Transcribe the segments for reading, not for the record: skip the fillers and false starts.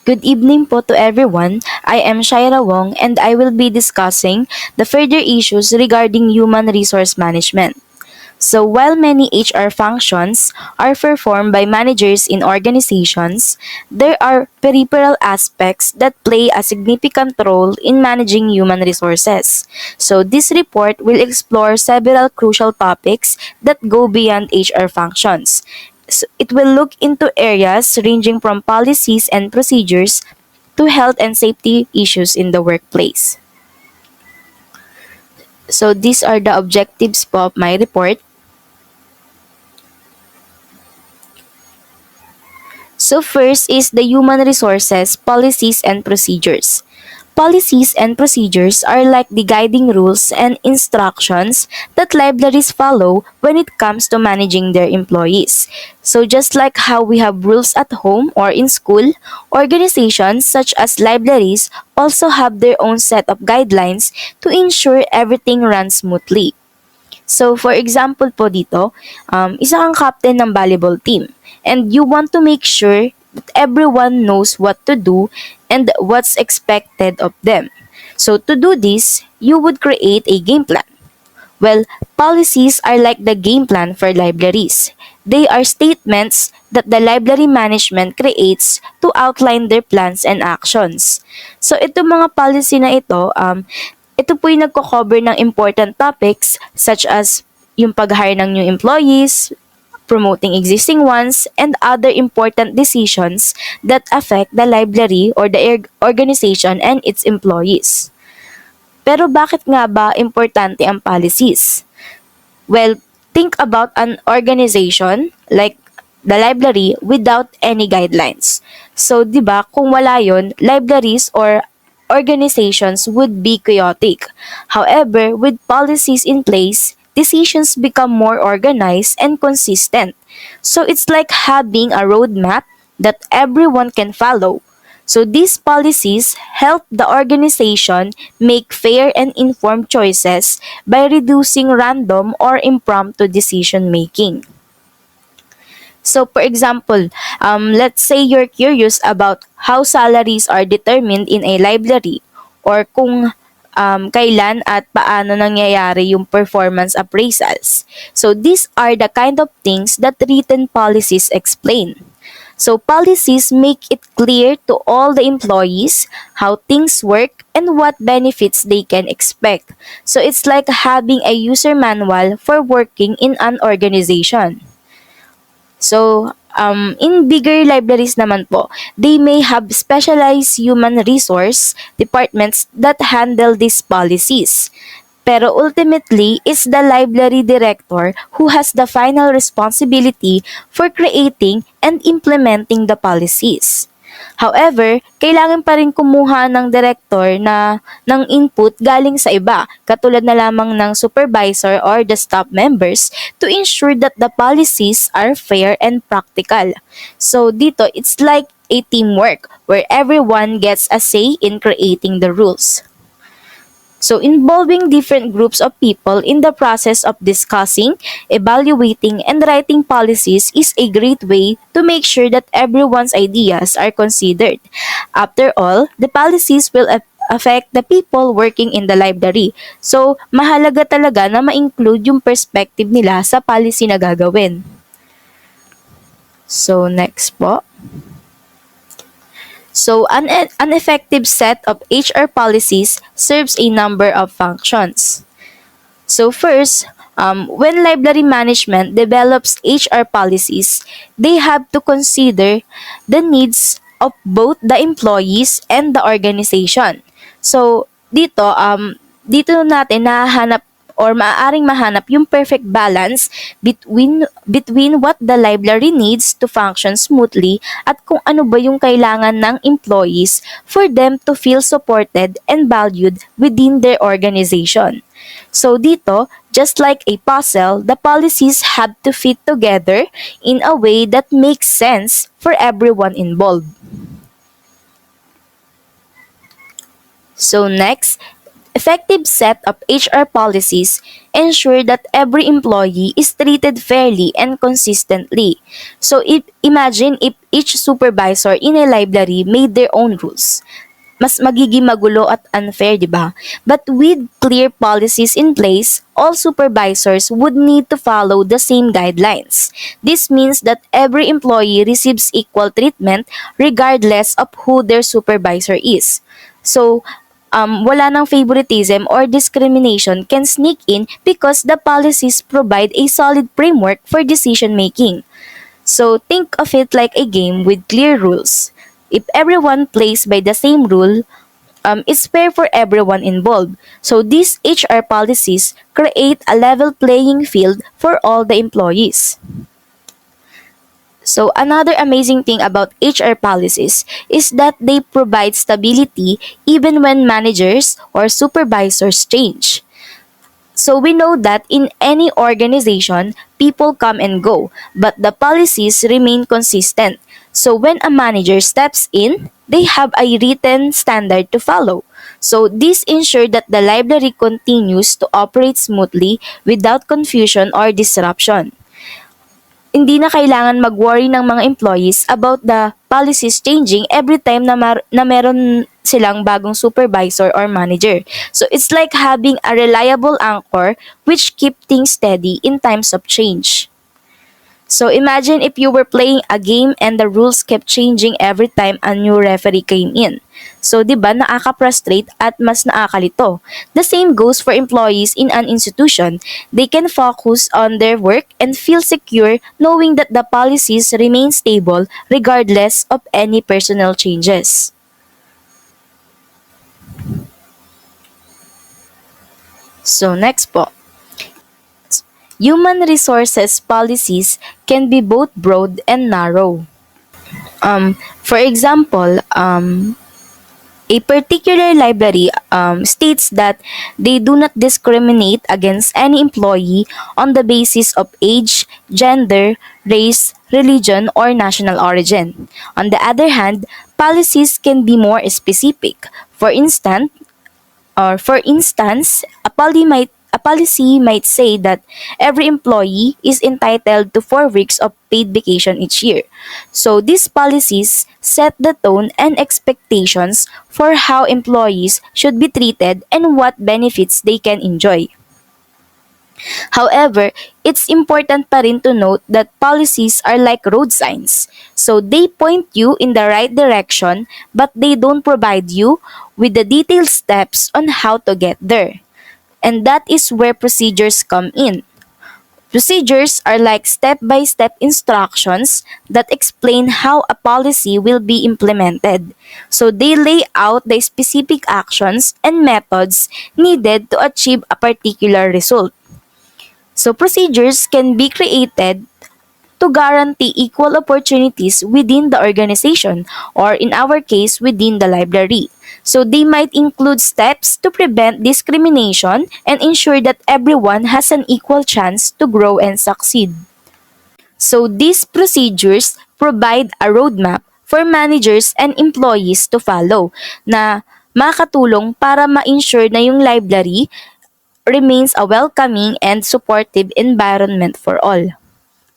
Good evening po to everyone. I am Shaira Wong and I will be discussing the further issues regarding human resource management. So while many HR functions are performed by managers in organizations, there are peripheral aspects that play a significant role in managing human resources. So this report will explore several crucial topics that go beyond HR functions. So it will look into areas ranging from policies and procedures to health and safety issues in the workplace. So these are the objectives of my report. So first is the human resources, policies and procedures. Policies and procedures are like the guiding rules and instructions that libraries follow when it comes to managing their employees. So just like how we have rules at home or in school, organizations such as libraries also have their own set of guidelines to ensure everything runs smoothly. So for example po dito, isa kang captain ng volleyball team and you want to make sure that everyone knows what to do and what's expected of them. So to do this, you would create a game plan. Well, policies are like the game plan for libraries. They are statements that the library management creates to outline their plans and actions. So itong mga policy na ito po yung nagko-cover ng important topics such as yung pag-hire ng new employees, promoting existing ones, and other important decisions that affect the library or the organization and its employees. Pero bakit nga ba importante ang policies? Well, think about an organization like the library without any guidelines. So, 'di ba, kung wala 'yon, libraries or organizations would be chaotic. However, with policies in place, decisions become more organized and consistent. So, it's like having a roadmap that everyone can follow. So these policies help the organization make fair and informed choices by reducing random or impromptu decision making. So for example, let's say you're curious about how salaries are determined in a library or kung kailan at paano nangyayari yung performance appraisals. So these are the kind of things that written policies explain. So policies make it clear to all the employees how things work and what benefits they can expect. So it's like having a user manual for working in an organization. So, in bigger libraries naman po, they may have specialized human resource departments that handle these policies. Pero ultimately, it's the library director who has the final responsibility for creating and implementing the policies. However, kailangan pa rin kumuha ng director ng input galing sa iba, katulad na lamang ng supervisor or the staff members to ensure that the policies are fair and practical. So dito, it's like a teamwork where everyone gets a say in creating the rules. So involving different groups of people in the process of discussing, evaluating, and writing policies is a great way to make sure that everyone's ideas are considered. After all, the policies will affect the people working in the library. So, mahalaga talaga na ma-include yung perspective nila sa policy na gagawin. So, next po. So, an effective set of HR policies serves a number of functions. So first, when library management develops HR policies, they have to consider the needs of both the employees and the organization. So dito natin nahanap or maaaring mahanap yung perfect balance between what the library needs to function smoothly at kung ano ba yung kailangan ng employees for them to feel supported and valued within their organization. So dito, just like a puzzle, the policies have to fit together in a way that makes sense for everyone involved. So next, Effective set of HR policies ensure that every employee is treated fairly and consistently. So imagine if each supervisor in a library made their own rules. Mas magiging magulo at unfair, di ba? But with clear policies in place, all supervisors would need to follow the same guidelines. This means that every employee receives equal treatment regardless of who their supervisor is. So, wala nang favoritism or discrimination can sneak in because the policies provide a solid framework for decision making. So think of it like a game with clear rules. If everyone plays by the same rule, it's fair for everyone involved. So these HR policies create a level playing field for all the employees. So another amazing thing about HR policies is that they provide stability even when managers or supervisors change. So we know that in any organization, people come and go, but the policies remain consistent. So when a manager steps in, they have a written standard to follow. So this ensures that the library continues to operate smoothly without confusion or disruption. Hindi na kailangan mag-worry ng mga employees about the policies changing every time na meron silang bagong supervisor or manager. So it's like having a reliable anchor which keep things steady in times of change. So imagine if you were playing a game and the rules kept changing every time a new referee came in. So 'di ba nakaka-frustrate at mas nakakalito. The same goes for employees in an institution. They can focus on their work and feel secure knowing that the policies remain stable regardless of any personnel changes. So next po, human resources policies can be both broad and narrow. For example, a particular library states that they do not discriminate against any employee on the basis of age, gender, race, religion, or national origin. On the other hand, policies can be more specific. For instance, a policy might say that every employee is entitled to 4 weeks of paid vacation each year. So these policies set the tone and expectations for how employees should be treated and what benefits they can enjoy. However, it's important pa rin to note that policies are like road signs. So they point you in the right direction, but they don't provide you with the detailed steps on how to get there. And that is where procedures come in. Procedures are like step-by-step instructions that explain how a policy will be implemented. So they lay out the specific actions and methods needed to achieve a particular result. So procedures can be created to guarantee equal opportunities within the organization or in our case within the library. So they might include steps to prevent discrimination and ensure that everyone has an equal chance to grow and succeed. So these procedures provide a roadmap for managers and employees to follow na makatulong para ma-ensure na yung library remains a welcoming and supportive environment for all.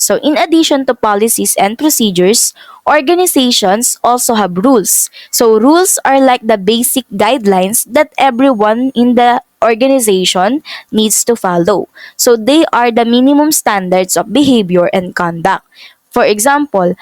So in addition to policies and procedures, organizations also have rules. So rules are like the basic guidelines that everyone in the organization needs to follow. So they are the minimum standards of behavior and conduct. For example,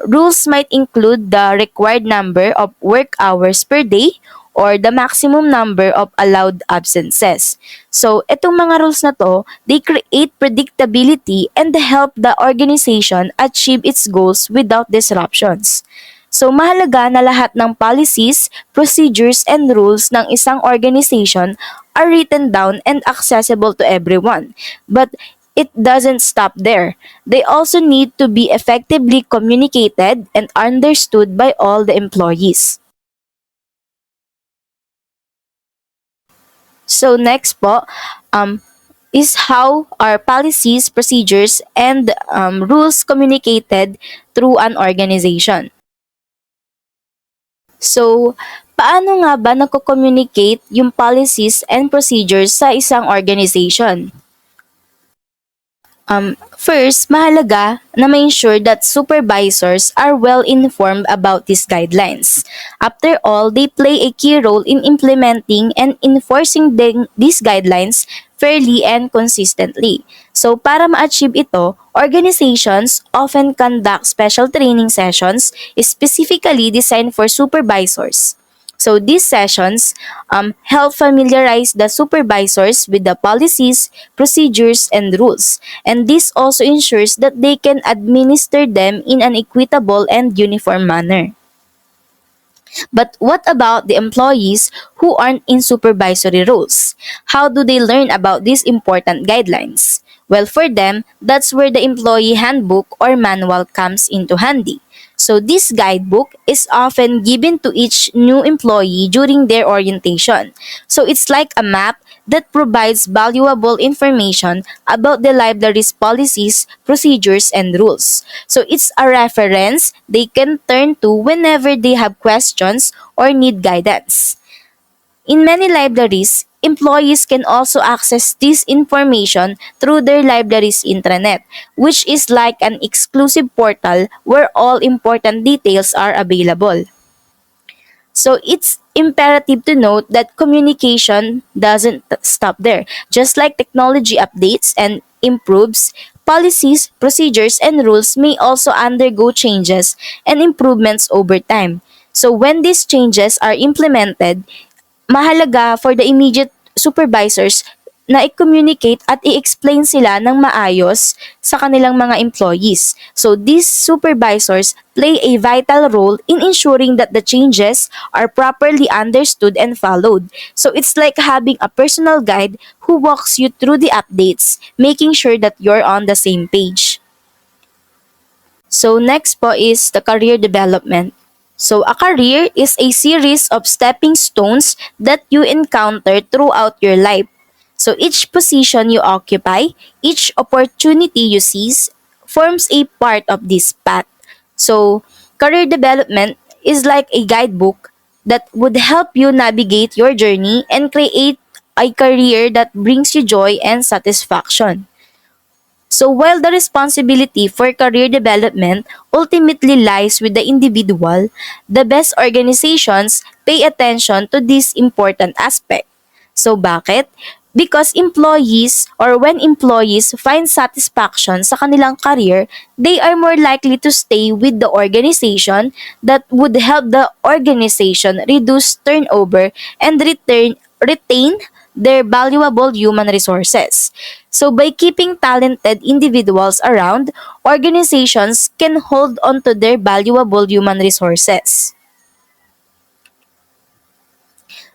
rules might include the required number of work hours per day or the maximum number of allowed absences. So, itong mga rules na to, they create predictability and help the organization achieve its goals without disruptions. So, mahalaga na lahat ng policies, procedures, and rules ng isang organization are written down and accessible to everyone. But it doesn't stop there. They also need to be effectively communicated and understood by all the employees. So next po, is how our policies, procedures, and rules communicated through an organization. So Paano nga ba nagko-communicate yung policies and procedures sa isang organization? First, mahalaga na ma-ensure that supervisors are well informed about these guidelines. After all, they play a key role in implementing and enforcing these guidelines fairly and consistently. So, para ma-achieve ito, organizations often conduct special training sessions specifically designed for supervisors. So these sessions help familiarize the supervisors with the policies, procedures, and rules. And this also ensures that they can administer them in an equitable and uniform manner. But what about the employees who aren't in supervisory roles? How do they learn about these important guidelines? Well, for them, that's where the employee handbook or manual comes into handy. So this guidebook is often given to each new employee during their orientation. So it's like a map that provides valuable information about the library's policies, procedures, and rules. So it's a reference they can turn to whenever they have questions or need guidance. In many libraries, employees can also access this information through their library's intranet, which is like an exclusive portal where all important details are available. So it's imperative to note that communication doesn't stop there. Just like technology updates and improves, policies, procedures, and rules may also undergo changes and improvements over time. So when these changes are implemented, mahalaga for the immediate supervisors na i-communicate at i-explain sila ng maayos sa kanilang mga employees. So these supervisors play a vital role in ensuring that the changes are properly understood and followed. So it's like having a personal guide who walks you through the updates, making sure that you're on the same page. So next po is the career development. So a career is a series of stepping stones that you encounter throughout your life. So each position you occupy, each opportunity you seize, forms a part of this path. So career development is like a guidebook that would help you navigate your journey and create a career that brings you joy and satisfaction. So while the responsibility for career development ultimately lies with the individual, the best organizations pay attention to this important aspect. So bakit? Because employees or when employees find satisfaction sa kanilang career, they are more likely to stay with the organization that would help the organization reduce turnover and retain their valuable human resources. So by keeping talented individuals around, organizations can hold on to their valuable human resources.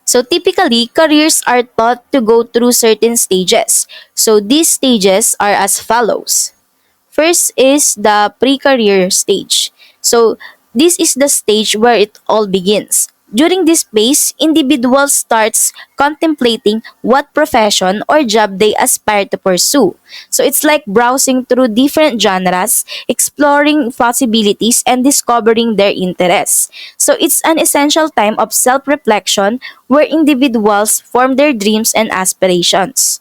So typically, careers are taught to go through certain stages. So these stages are as follows. First is the pre-career stage. So this is the stage where it all begins. During this phase, individuals starts contemplating what profession or job they aspire to pursue. So it's like browsing through different genres, exploring possibilities, and discovering their interests. So it's an essential time of self-reflection where individuals form their dreams and aspirations.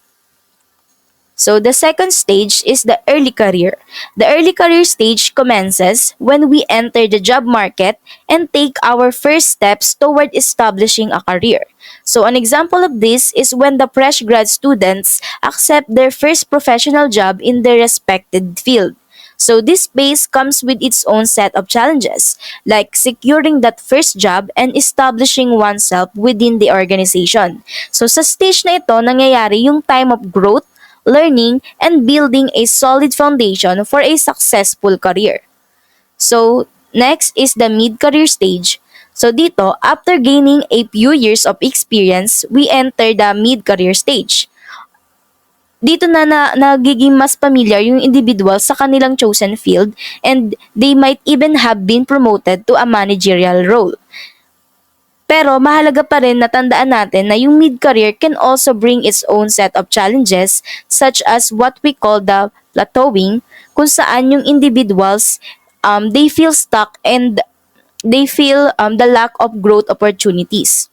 So the second stage is the early career. The early career stage commences when we enter the job market and take our first steps toward establishing a career. So an example of this is when the fresh grad students accept their first professional job in their respected field. So this phase comes with its own set of challenges, like securing that first job and establishing oneself within the organization. So sa stage na ito, nangyayari yung time of growth, learning, and building a solid foundation for a successful career. So, next is the mid-career stage. So dito, after gaining a few years of experience, we enter the mid-career stage. Dito na nagiging mas familiar yung individual sa kanilang chosen field and they might even have been promoted to a managerial role. Pero mahalaga pa rin na tandaan natin na yung mid-career can also bring its own set of challenges such as what we call the plateauing, kung saan yung individuals they feel stuck and they feel the lack of growth opportunities.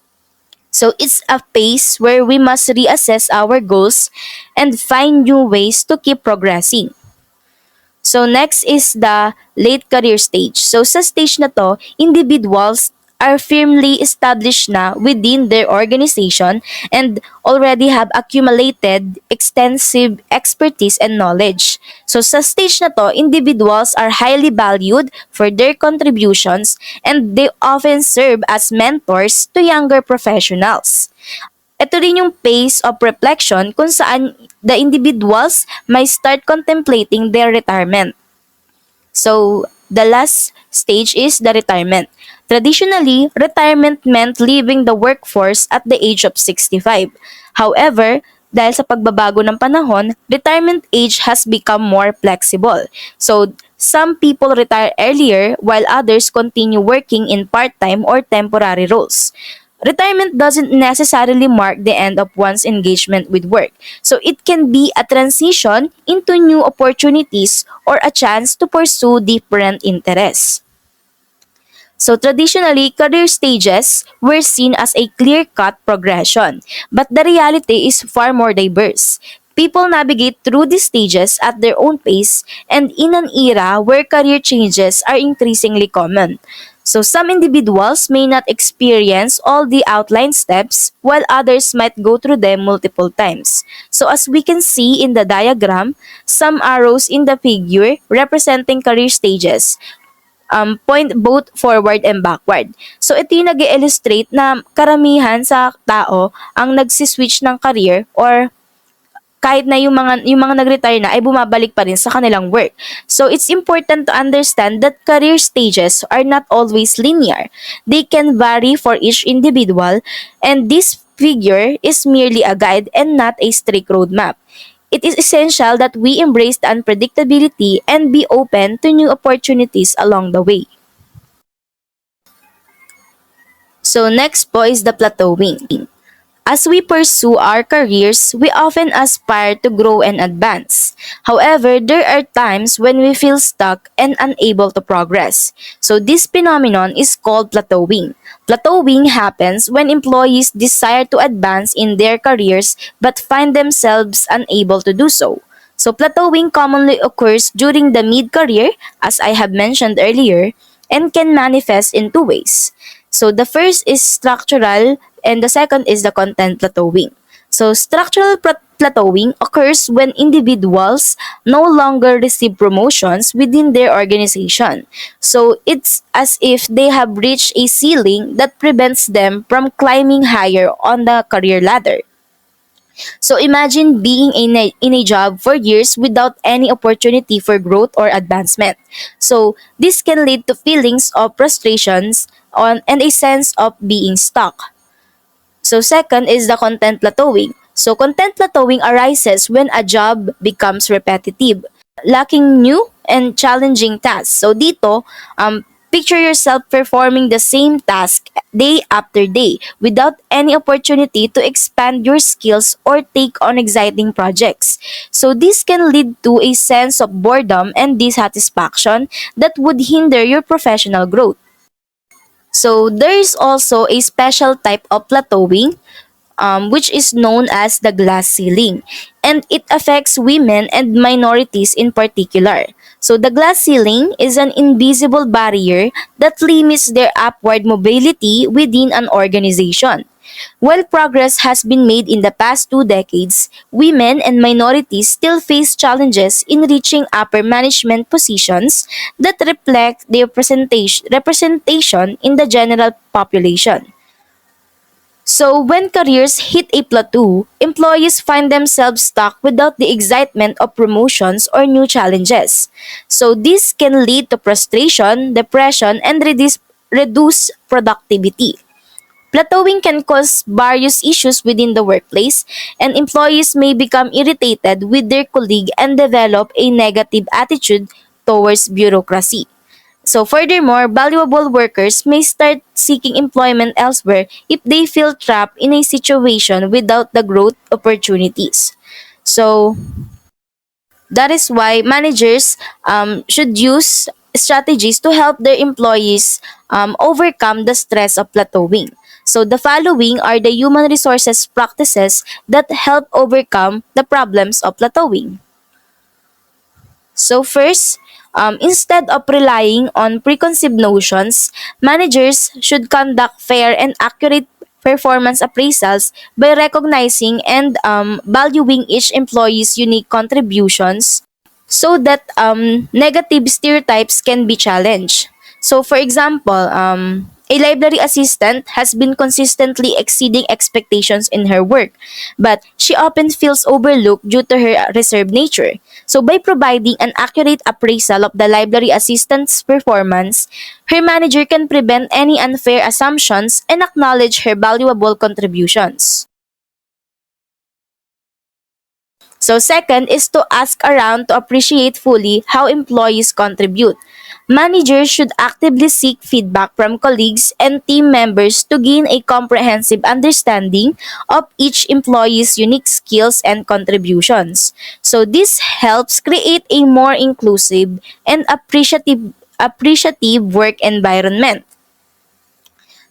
So it's a phase where we must reassess our goals and find new ways to keep progressing. So next is the late career stage. So sa stage na to, individuals are firmly established na within their organization and already have accumulated extensive expertise and knowledge. So sa stage na to, individuals are highly valued for their contributions and they often serve as mentors to younger professionals. Ito rin yung phase of reflection kung saan the individuals may start contemplating their retirement. So, the last stage is the retirement. Traditionally, retirement meant leaving the workforce at the age of 65. However, dahil sa pagbabago ng panahon, retirement age has become more flexible. So, some people retire earlier while others continue working in part-time or temporary roles. Retirement doesn't necessarily mark the end of one's engagement with work. So it can be a transition into new opportunities or a chance to pursue different interests. So traditionally, career stages were seen as a clear-cut progression, but the reality is far more diverse. People navigate through these stages at their own pace and in an era where career changes are increasingly common. So some individuals may not experience all the outlined steps while others might go through them multiple times. So as we can see in the diagram, some arrows in the figure representing career stages point both forward and backward. So ito yung nag-illustrate na karamihan sa tao ang nagsiswitch ng career or kahit na yung mga nag-retire na ay bumabalik pa rin sa kanilang work. So it's important to understand that career stages are not always linear. They can vary for each individual and this figure is merely a guide and not a strict roadmap. It is essential that we embrace the unpredictability and be open to new opportunities along the way. So next po is the plateauing. As we pursue our careers, we often aspire to grow and advance. However, there are times when we feel stuck and unable to progress. So this phenomenon is called plateauing. Plateauing happens when employees desire to advance in their careers but find themselves unable to do so. So plateauing commonly occurs during the mid-career, as I have mentioned earlier, and can manifest in two ways. So the first is structural and the second is the content plateauing. So structural plateauing occurs when individuals no longer receive promotions within their organization. So it's as if they have reached a ceiling that prevents them from climbing higher on the career ladder. So imagine being in a job for years without any opportunity for growth or advancement. So this can lead to feelings of frustrations and a sense of being stuck. So second is the content plateauing. So content plateauing arises when a job becomes repetitive, lacking new and challenging tasks. So dito, picture yourself performing the same task day after day without any opportunity to expand your skills or take on exciting projects. So this can lead to a sense of boredom and dissatisfaction that would hinder your professional growth. So there is also a special type of plateauing which is known as the glass ceiling, and it affects women and minorities in particular. So the glass ceiling is an invisible barrier that limits their upward mobility within an organization. While progress has been made in the past 2 decades, women and minorities still face challenges in reaching upper management positions that reflect their representation in the general population. So when careers hit a plateau, employees find themselves stuck without the excitement of promotions or new challenges. So this can lead to frustration, depression, and reduce productivity. Plateauing can cause various issues within the workplace, and employees may become irritated with their colleague and develop a negative attitude towards bureaucracy. So furthermore, valuable workers may start seeking employment elsewhere if they feel trapped in a situation without the growth opportunities. So that is why managers should use strategies to help their employees overcome the stress of plateauing. So the following are the human resources practices that help overcome the problems of plateauing. So first, instead of relying on preconceived notions, managers should conduct fair and accurate performance appraisals by recognizing and valuing each employee's unique contributions so that negative stereotypes can be challenged. So, for example, a library assistant has been consistently exceeding expectations in her work, but she often feels overlooked due to her reserved nature. So, by providing an accurate appraisal of the library assistant's performance, her manager can prevent any unfair assumptions and acknowledge her valuable contributions. So second is to ask around to appreciate fully how employees contribute. Managers should actively seek feedback from colleagues and team members to gain a comprehensive understanding of each employee's unique skills and contributions. So this helps create a more inclusive and appreciative work environment.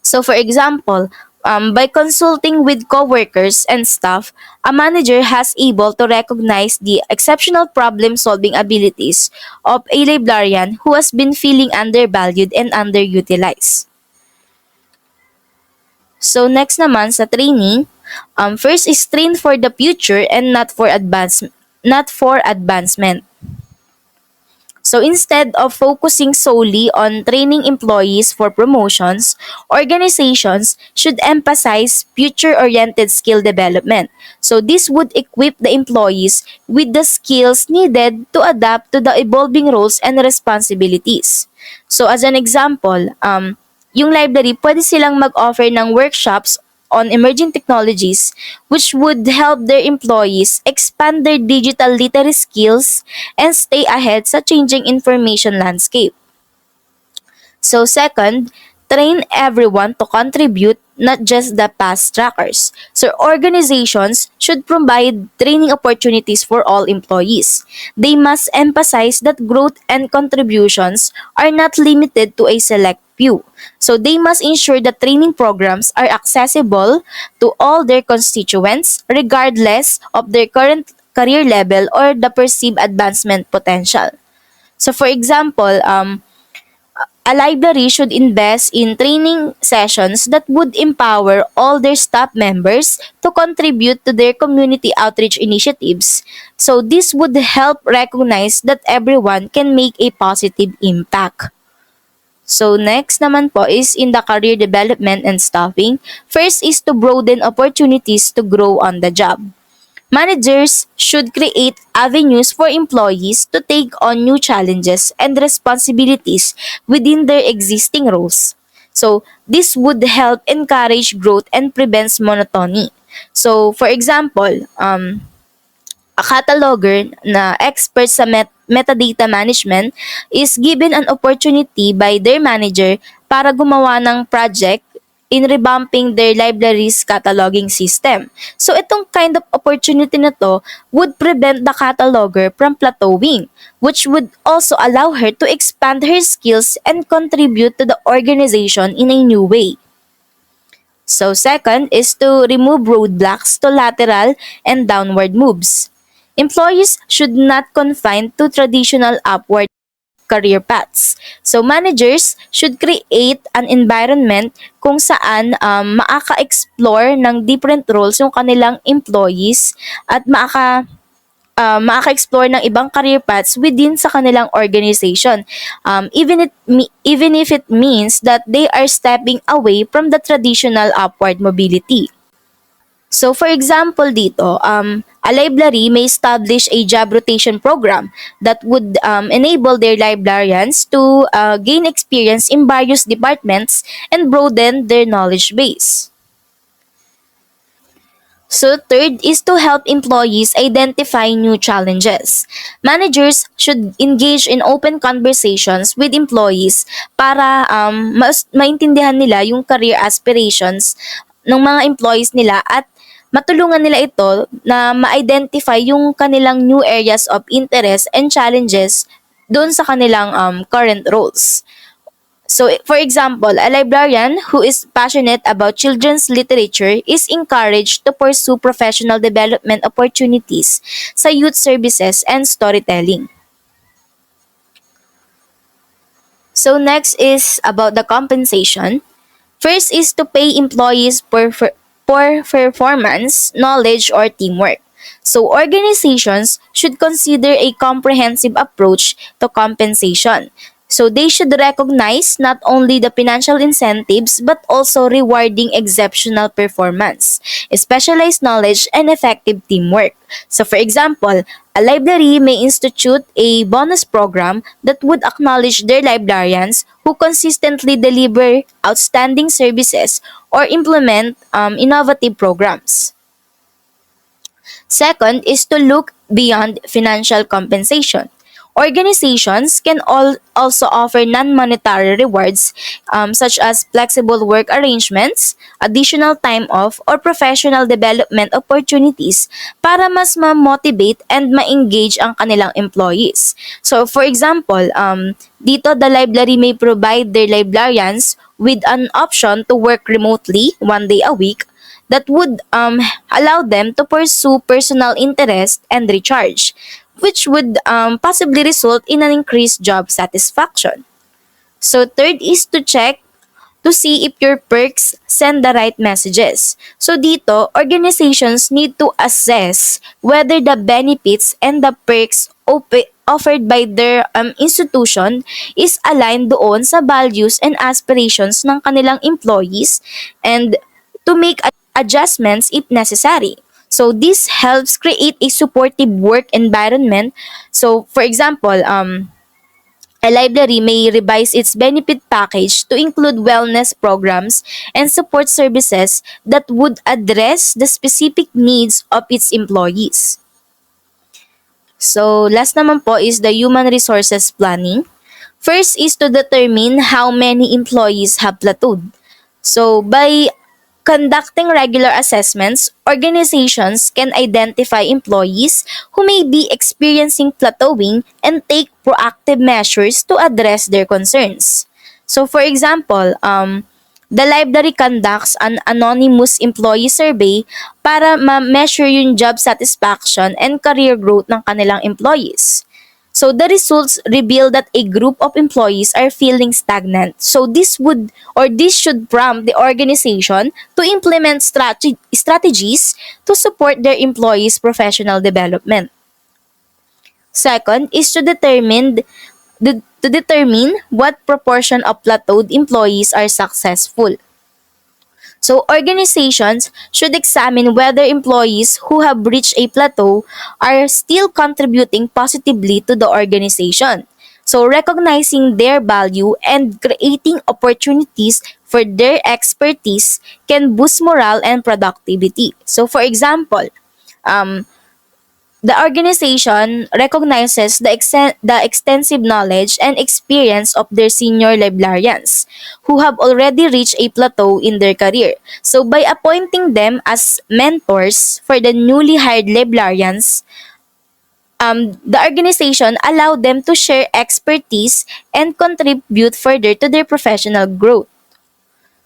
So for example, by consulting with coworkers and staff, a manager has able to recognize the exceptional problem-solving abilities of a librarian who has been feeling undervalued and underutilized. So next naman sa training, first is train for the future and not for advancement. So instead of focusing solely on training employees for promotions, organizations should emphasize future-oriented skill development. So this would equip the employees with the skills needed to adapt to the evolving roles and responsibilities. So as an example, yung library, pwede silang mag-offer ng workshops on emerging technologies which would help their employees expand their digital literacy skills and stay ahead sa changing information landscape. So second, train everyone to contribute, not just the past trackers. So organizations should provide training opportunities for all employees. They must emphasize that growth and contributions are not limited to a select few. So they must ensure that training programs are accessible to all their constituents regardless of their current career level or the perceived advancement potential. So for example, a library should invest in training sessions that would empower all their staff members to contribute to their community outreach initiatives. So this would help recognize that everyone can make a positive impact. So next naman po is in the career development and staffing. First is to broaden opportunities to grow on the job. Managers should create avenues for employees to take on new challenges and responsibilities within their existing roles. So, this would help encourage growth and prevents monotony. So, for example, a cataloger na expert sa metadata management is given an opportunity by their manager para gumawa ng project in revamping their library's cataloging system. So itong kind of opportunity na to would prevent the cataloger from plateauing, which would also allow her to expand her skills and contribute to the organization in a new way. So second is to remove roadblocks to lateral and downward moves. Employees should not confine to traditional upward career paths. So managers should create an environment kung saan maaka-explore ng different roles yung kanilang employees at maaka-explore ng ibang career paths within sa kanilang organization. Even if it means that they are stepping away from the traditional upward mobility. So for example dito, a library may establish a job rotation program that would enable their librarians to gain experience in various departments and broaden their knowledge base. So third is to help employees identify new challenges. Managers should engage in open conversations with employees para maintindihan nila yung career aspirations ng mga employees nila at matulungan nila ito na ma-identify yung kanilang new areas of interest and challenges doon sa kanilang current roles. So, for example, a librarian who is passionate about children's literature is encouraged to pursue professional development opportunities sa youth services and storytelling. So, next is about the compensation. First is to pay employees for performance, knowledge, or teamwork. So, organizations should consider a comprehensive approach to compensation. So, they should recognize not only the financial incentives but also rewarding exceptional performance, specialized knowledge, and effective teamwork. So, for example, a library may institute a bonus program that would acknowledge their librarians who consistently deliver outstanding services or implement innovative programs. Second is to look beyond financial compensation. Organizations can also offer non-monetary rewards such as flexible work arrangements, additional time off, or professional development opportunities para mas ma-motivate and ma-engage ang kanilang employees. So for example, dito the library may provide their librarians with an option to work remotely 1 day a week that would allow them to pursue personal interest and recharge, which would possibly result in an increased job satisfaction. So third is to check to see if your perks send the right messages. So dito, organizations need to assess whether the benefits and the perks offered by their institution is aligned doon sa values and aspirations ng kanilang employees and to make adjustments if necessary. So this helps create a supportive work environment. So for example, a library may revise its benefit package to include wellness programs and support services that would address the specific needs of its employees. So, last naman po is the human resources planning. First is to determine how many employees have plateaued. So, by conducting regular assessments, organizations can identify employees who may be experiencing plateauing and take proactive measures to address their concerns. So for example, the library conducts an anonymous employee survey para ma-measure yung job satisfaction and career growth ng kanilang employees. So the results reveal that a group of employees are feeling stagnant. So this should prompt the organization to implement strategies to support their employees' professional development. Second is to determine what proportion of plateaued employees are successful. So organizations should examine whether employees who have reached a plateau are still contributing positively to the organization. So recognizing their value and creating opportunities for their expertise can boost morale and productivity. So for example, um, the organization recognizes the extensive knowledge and experience of their senior librarians who have already reached a plateau in their career. So by appointing them as mentors for the newly hired librarians, the organization allowed them to share expertise and contribute further to their professional growth.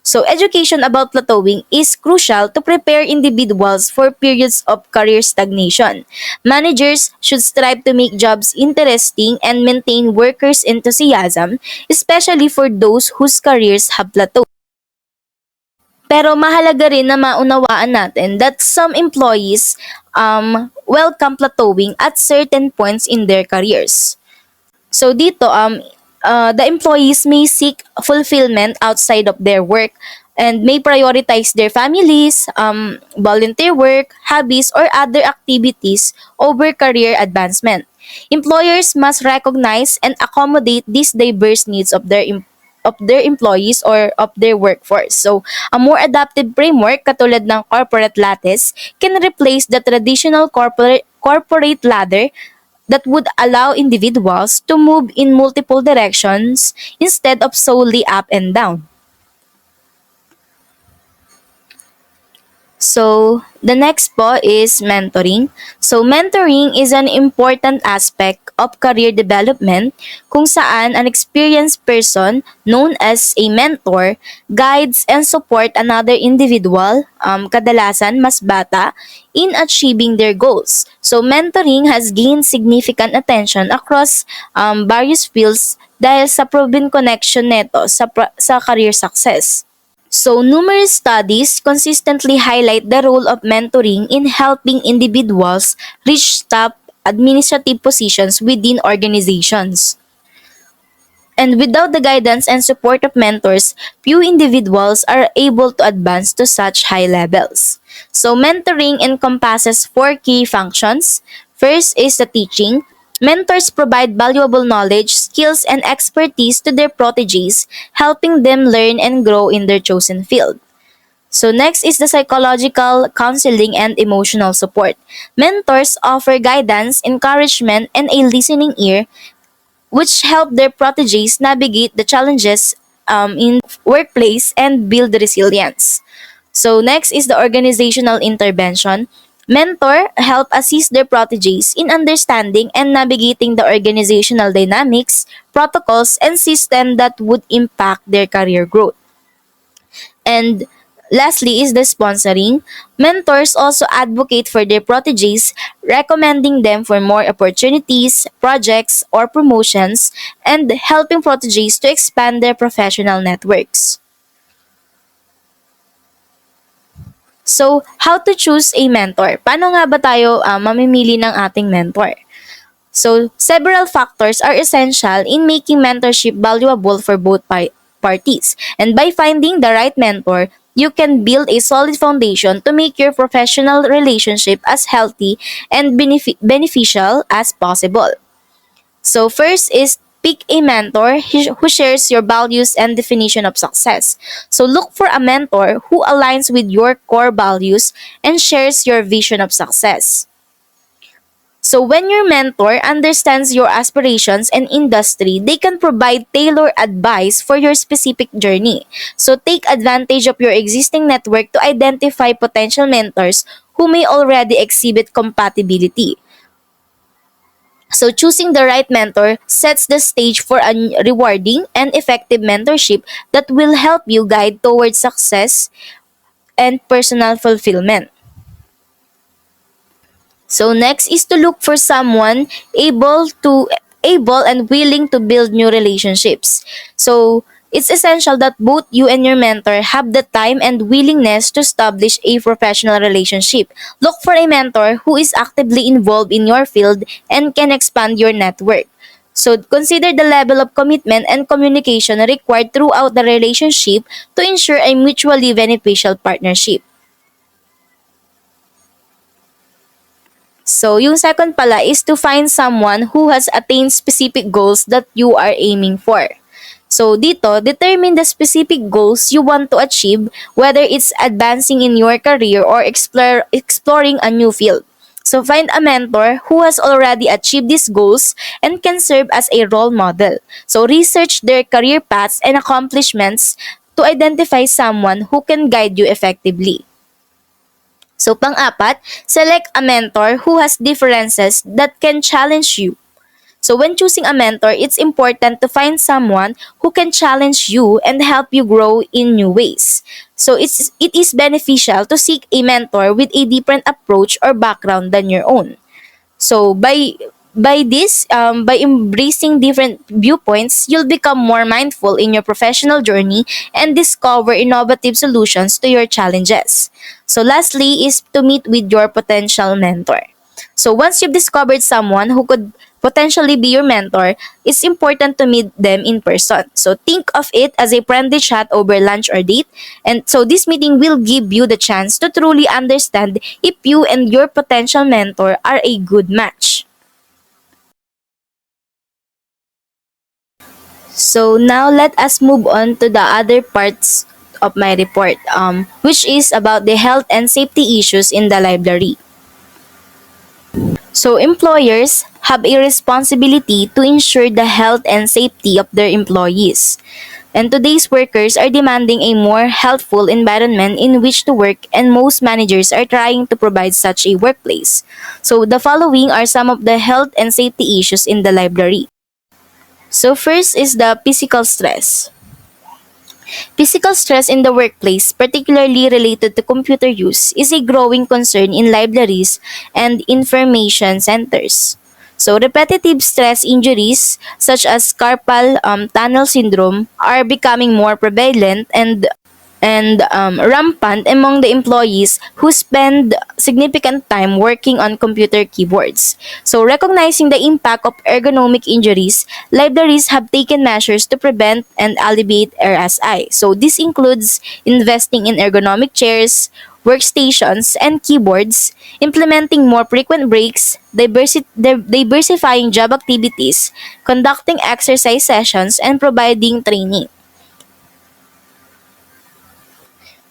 So education about plateauing is crucial to prepare individuals for periods of career stagnation. Managers should strive to make jobs interesting and maintain workers' enthusiasm, especially for those whose careers have plateaued. Pero mahalaga rin na maunawaan natin that some employees welcome plateauing at certain points in their careers. So dito, the employees may seek fulfillment outside of their work and may prioritize their families, volunteer work, hobbies, or other activities over career advancement. Employers must recognize and accommodate these diverse needs of their employees or of their workforce. So, a more adaptive framework katulad ng corporate lattice can replace the traditional corporate ladder that would allow individuals to move in multiple directions instead of solely up and down. So, the next po is mentoring. So, mentoring is an important aspect of career development kung saan an experienced person known as a mentor guides and support another individual, kadalasan mas bata, in achieving their goals. So, mentoring has gained significant attention across various fields dahil sa proven connection neto sa career success. So, numerous studies consistently highlight the role of mentoring in helping individuals reach top administrative positions within organizations. And without the guidance and support of mentors, few individuals are able to advance to such high levels. So, mentoring encompasses four key functions. First is the teaching. Mentors provide valuable knowledge, skills, and expertise to their proteges, helping them learn and grow in their chosen field. So next is the psychological counseling and emotional support. Mentors offer guidance, encouragement, and a listening ear which help their proteges navigate the challenges in workplace and build resilience. So next is the organizational intervention. Mentor help assist their proteges in understanding and navigating the organizational dynamics, protocols, and system that would impact their career growth. And lastly is the sponsoring. Mentors also advocate for their proteges, recommending them for more opportunities, projects, or promotions, and helping proteges to expand their professional networks. So, how to choose a mentor? Paano nga ba tayo mamimili ng ating mentor? So, several factors are essential in making mentorship valuable for both parties. And by finding the right mentor, you can build a solid foundation to make your professional relationship as healthy and beneficial as possible. So, first is pick a mentor who shares your values and definition of success. So, look for a mentor who aligns with your core values and shares your vision of success. So when your mentor understands your aspirations and industry, they can provide tailored advice for your specific journey. So take advantage of your existing network to identify potential mentors who may already exhibit compatibility. So choosing the right mentor sets the stage for a rewarding and effective mentorship that will help you guide towards success and personal fulfillment. So next is to look for someone able and willing to build new relationships. So it's essential that both you and your mentor have the time and willingness to establish a professional relationship. Look for a mentor who is actively involved in your field and can expand your network. So consider the level of commitment and communication required throughout the relationship to ensure a mutually beneficial partnership. So, yung second pala is to find someone who has attained specific goals that you are aiming for. So, dito, determine the specific goals you want to achieve, whether it's advancing in your career or exploring a new field. So, find a mentor who has already achieved these goals and can serve as a role model. So, research their career paths and accomplishments to identify someone who can guide you effectively. So, pang-apat, select a mentor who has differences that can challenge you. So, when choosing a mentor, it's important to find someone who can challenge you and help you grow in new ways. So, it is beneficial to seek a mentor with a different approach or background than your own. So by embracing different viewpoints, you'll become more mindful in your professional journey and discover innovative solutions to your challenges. So lastly is to meet with your potential mentor. So once you've discovered someone who could potentially be your mentor, it's important to meet them in person. So think of it as a friendly chat over lunch or date. And so this meeting will give you the chance to truly understand if you and your potential mentor are a good match. So now let us move on to the other parts of my report, which is about the health and safety issues in the library. So employers have a responsibility to ensure the health and safety of their employees. And today's workers are demanding a more healthful environment in which to work, and most managers are trying to provide such a workplace. So the following are some of the health and safety issues in the library. So first is the physical stress. Physical stress in the workplace, particularly related to computer use, is a growing concern in libraries and information centers. So, repetitive stress injuries such as carpal tunnel syndrome are becoming more prevalent and rampant among the employees who spend significant time working on computer keyboards. So, recognizing the impact of ergonomic injuries, libraries have taken measures to prevent and alleviate RSI. So, this includes investing in ergonomic chairs, workstations, and keyboards, implementing more frequent breaks, diversifying job activities, conducting exercise sessions, and providing training.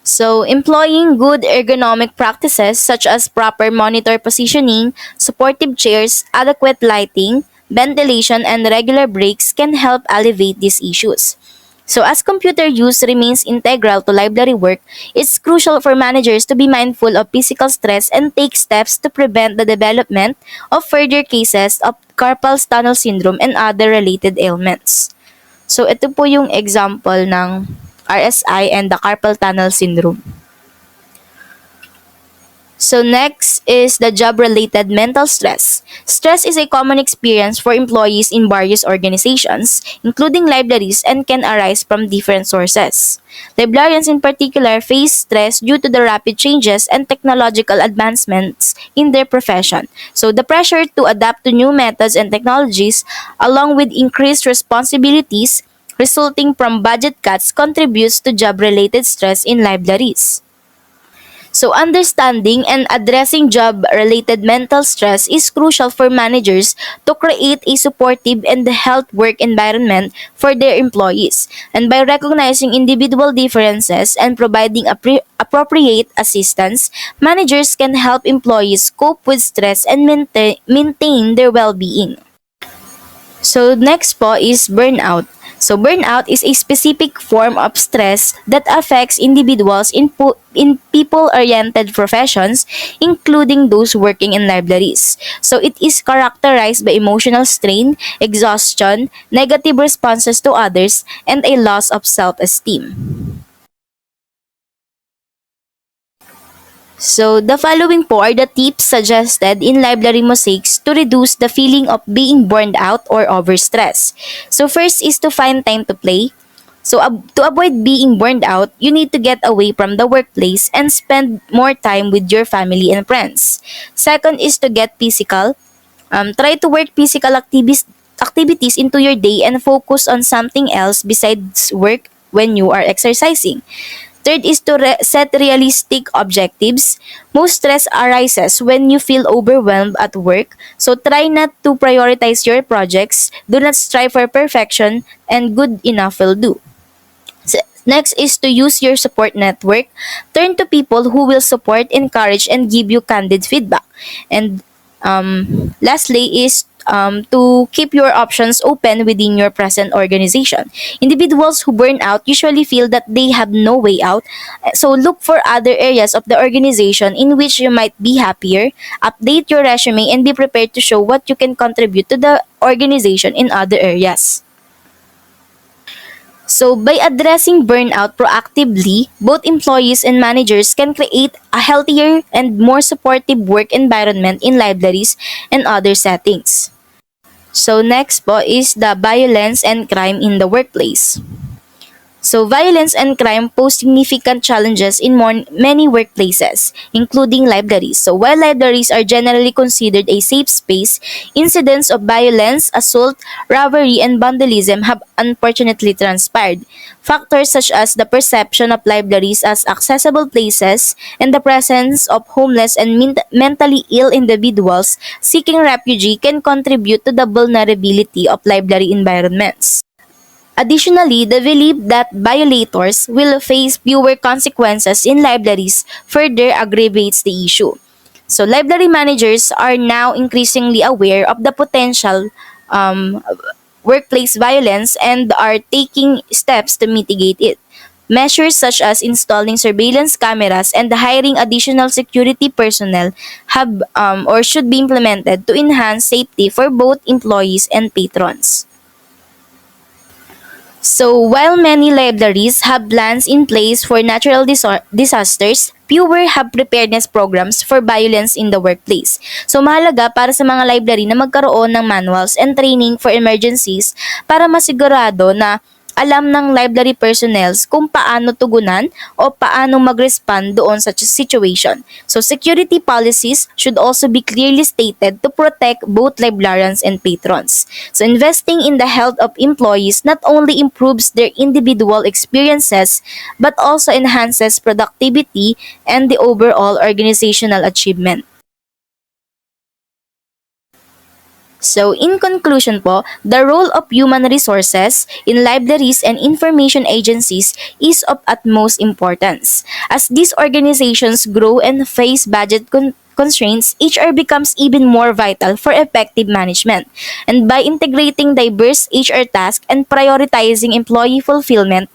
So, employing good ergonomic practices such as proper monitor positioning, supportive chairs, adequate lighting, ventilation, and regular breaks can help alleviate these issues. So, as computer use remains integral to library work, it's crucial for managers to be mindful of physical stress and take steps to prevent the development of further cases of carpal tunnel syndrome and other related ailments. So, ito po yung example ng RSI and the carpal tunnel syndrome. So next is the job-related mental stress. Stress is a common experience for employees in various organizations, including libraries, and can arise from different sources. Librarians in particular face stress due to the rapid changes and technological advancements in their profession. So the pressure to adapt to new methods and technologies, along with increased responsibilities resulting from budget cuts, contributes to job-related stress in libraries. So, understanding and addressing job-related mental stress is crucial for managers to create a supportive and health work environment for their employees. And by recognizing individual differences and providing appropriate assistance, managers can help employees cope with stress and maintain their well-being. So next po is burnout. So burnout is a specific form of stress that affects individuals in people-oriented professions, including those working in libraries. So it is characterized by emotional strain, exhaustion, negative responses to others, and a loss of self-esteem. So, the following po are the tips suggested in library mosaics to reduce the feeling of being burned out or overstressed. So, first is to find time to play. So, to avoid being burned out, you need to get away from the workplace and spend more time with your family and friends. Second is to get physical. Try to work physical activities into your day and focus on something else besides work when you are exercising. Third is to set realistic objectives. Most stress arises when you feel overwhelmed at work, so try not to prioritize your projects. Do not strive for perfection, and good enough will do. Next is to use your support network. Turn to people who will support, encourage, and give you candid feedback. And lastly is to keep your options open within your present organization. Individuals who burn out usually feel that they have no way out, so look for other areas of the organization in which you might be happier. Update your resume and be prepared to show what you can contribute to the organization in other areas. So, by addressing burnout proactively, both employees and managers can create a healthier and more supportive work environment in libraries and other settings. So, next po is the violence and crime in the workplace. So, violence and crime pose significant challenges in many workplaces, including libraries. So, while libraries are generally considered a safe space, incidents of violence, assault, robbery, and vandalism have unfortunately transpired. Factors such as the perception of libraries as accessible places and the presence of homeless and mentally ill individuals seeking refuge can contribute to the vulnerability of library environments. Additionally, the belief that violators will face fewer consequences in libraries further aggravates the issue. So, library managers are now increasingly aware of the potential um, workplace violence and are taking steps to mitigate it. Measures such as installing surveillance cameras and hiring additional security personnel have or should be implemented to enhance safety for both employees and patrons. So, while many libraries have plans in place for natural disasters, fewer have preparedness programs for violence in the workplace. So, mahalaga para sa mga library na magkaroon ng manuals and training for emergencies para masigurado na alam ng library personnel kung paano tugunan o paano mag-respond doon sa situation. So, security policies should also be clearly stated to protect both librarians and patrons. So, investing in the health of employees not only improves their individual experiences but also enhances productivity and the overall organizational achievement. So, in conclusion po, the role of human resources in libraries and information agencies is of utmost importance. As these organizations grow and face budget constraints, HR becomes even more vital for effective management. And by integrating diverse HR tasks and prioritizing employee fulfillment,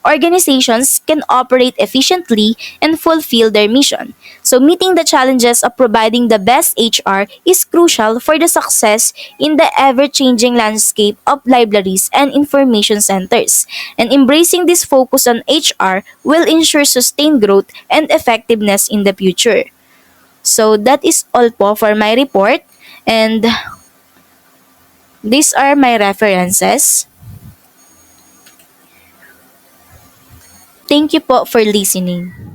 organizations can operate efficiently and fulfill their mission. So, meeting the challenges of providing the best HR is crucial for the success in the ever-changing landscape of libraries and information centers. And embracing this focus on HR will ensure sustained growth and effectiveness in the future. So, that is all po for my report. And these are my references. Thank you po for listening.